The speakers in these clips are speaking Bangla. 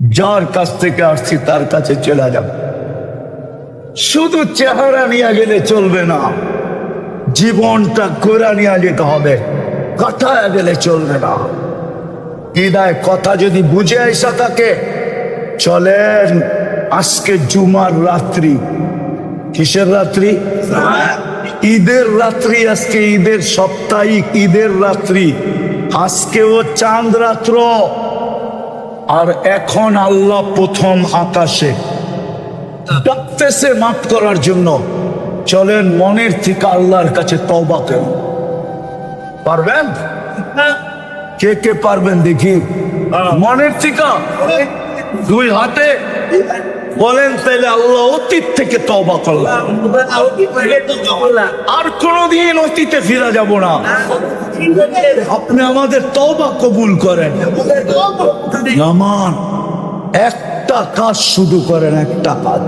যার কাছ থেকে আসছি তার কাছে চলে যাব। শুধু চেহারা নিয়ে গেলে চলবে না, জীবনটা করে নিয়ে যেতে হবে, কাটায় গেলে চলবে না। হৃদয় কথা যদি বুঝে আসা থাকে, চলেন আজকে জুমার রাত্রি। কিসের রাত্রি? ঈদের রাত্রি। আজকে ঈদের সাপ্তাহিক ঈদের রাত্রি। আজকেও চাঁদ রাত্র। আর এখন আল্লাহ প্রথম আকাশে ডাকতেছে মাফ করার জন্য। চলেন মনের থেকে আল্লাহর কাছে তওবা করেন। পারবেন? কে কে পারবেন দেখি মনের থেকে দুই হাতে বলেন, তাইলে আল্লাহ অতীত থেকে তওবা করলাম, আর কোনদিন অতীতে ফিরে যাব না। আপনি আমাদের তওবা কবুল করেন। নামান একটা কাজ শুধু করেন, একটা কাজ।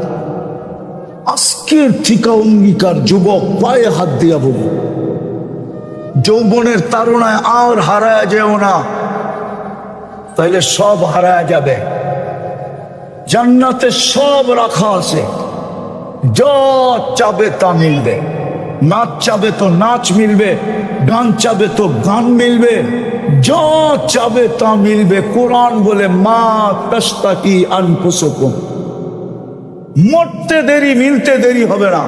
আজকের থেকে অঙ্গীকার, যুবক পায়ে হাত দিয়া বলুন, যৌবনের তারুণায় আর হারায় যেও না, তাইলে সব হারায় যাবে। জান্নাতে সব রাখা আছে, যা চাবে তা মিলবে। নাচ চাবে তো নাচ মিলবে, গান চাবে তো গান মিলবে, যা চাবে তা মিলবে। কোরআন বলে মা তাশতাকি আনফুসুকুম, মরতে দেরি মিলতে দেরি হবে না।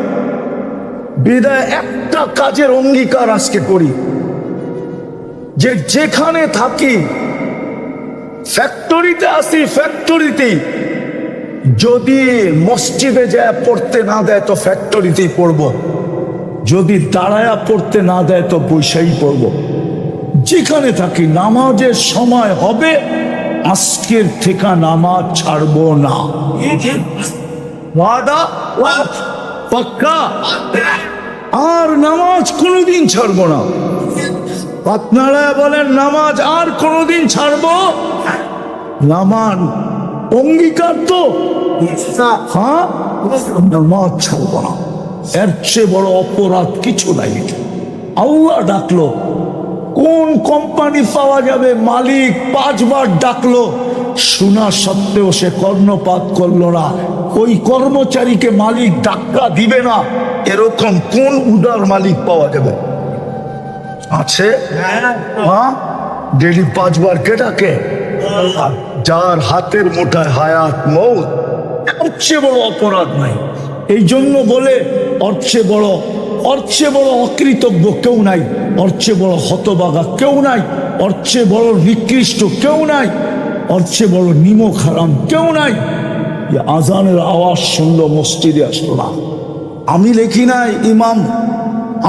বিদায় একটা কাজের অঙ্গীকার আজকে করি, যে যেখানে থাকি, ফ্যাক্টরিতে আসি, ফ্যাক্টরিতে যদি মসজিদে যায় পড়তে না দেয় তো ফ্যাক্টরিতেই পড়বো, যদি দাঁড়ায়া পড়তে না দেয় তো বৈশাই পড়বো। যেখানে থাকি নামাজের সময় হবে, আজকের থেকে নামাজ ছাড়বো না। ওয়াদা? পাক্কা? আর নামাজ কোনোদিন ছাড়বো না। আপনারা বলেন নামাজ আর কোনোদিন ছাড়বো? নামান অঙ্গীকার তো, হ্যাঁ, নামাজ ছাড়বো না। এর চেয়ে বড় অপরাধ কিছু নাই। আল্লাহ ডাকলো, কোন কোম্পানি পাওয়া যাবে, মালিক 5 বার ডাকলো, শোনা সত্ত্বেও সে কর্ণপাত করলো না। ওই কর্মচারীকে মালিক ডাক্কা দিবে না, এরকম কোন উদার মালিক পাওয়া যাবে? আছে? হ্যাঁ, ডেলি 5 বার কে ডাকে? যার হাতের মুঠায় হায়াত মৌত। এর চেয়ে বড় অপরাধ নাই। এই জন্য বলে ওর চেয়ে বড় অকৃতজ্ঞ কেউ নাই, ওর চেয়ে বড় হতবাগা কেউ নাই, ওর চেয়ে বড় নিকৃষ্ট কেউ নাই, ওর চেয়ে বড় নিমক হারাম কেউ নাই। আজানের আওয়াজ শুনলো, মসজিদে আসলো না। আমি লেখি নাই ইমাম,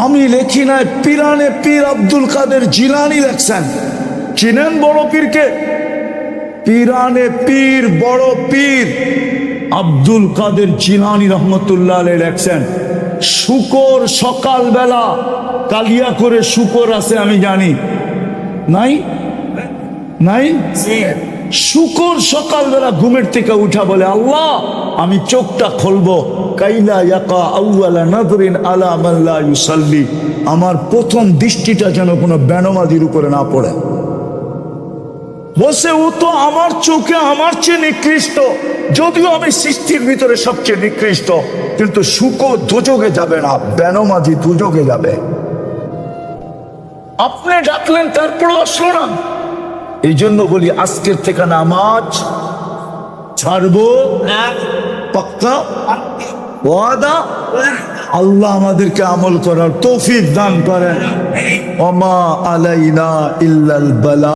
আমি লেখি নাই, পীরানে পীর আব্দুল কাদের জিলানী লেখছেন। চিনেন বড় পীরকে? পীরানে পীর বড় পীর আব্দুল কাদের জিলানী রহমতুল্লাহ আলাইহি লেখছেন, শুকর সকালবেলা কালিয়া করে শুকর আছে, আমি জানি নাই? নাই? শুকর সকালবেলা ঘুমের থেকে উঠা বলে, আল্লাহ আমি চোখটা খুলবো, কাইলা ইয়াকা আউয়ালা নাযরিন আলা মান লা ইউসাল্লি, আমার প্রথম দৃষ্টিটা যেন কোনো বেনামাজির উপরে না পড়ে। বসে ও তো আমার চোখে আমার চেয়ে নিকৃষ্ট, যদিও আমি সৃষ্টির ভিতরে সবচেয়ে নিকৃষ্ট, কিন্তু শুকর দুযোগে যাবে না, বেনামাজি দুযোগে যাবে। আপনি ডাকলেন তারপরে আসলো না। এই জন্য বলি আজকের থেকে নামাজ ছাড়বো, পাক্কা ওয়াদা। আল্লাহ আমাদেরকে আমল করার তৌফিক দান করেন। ওমা আলাইনা ইল্লাল বালা।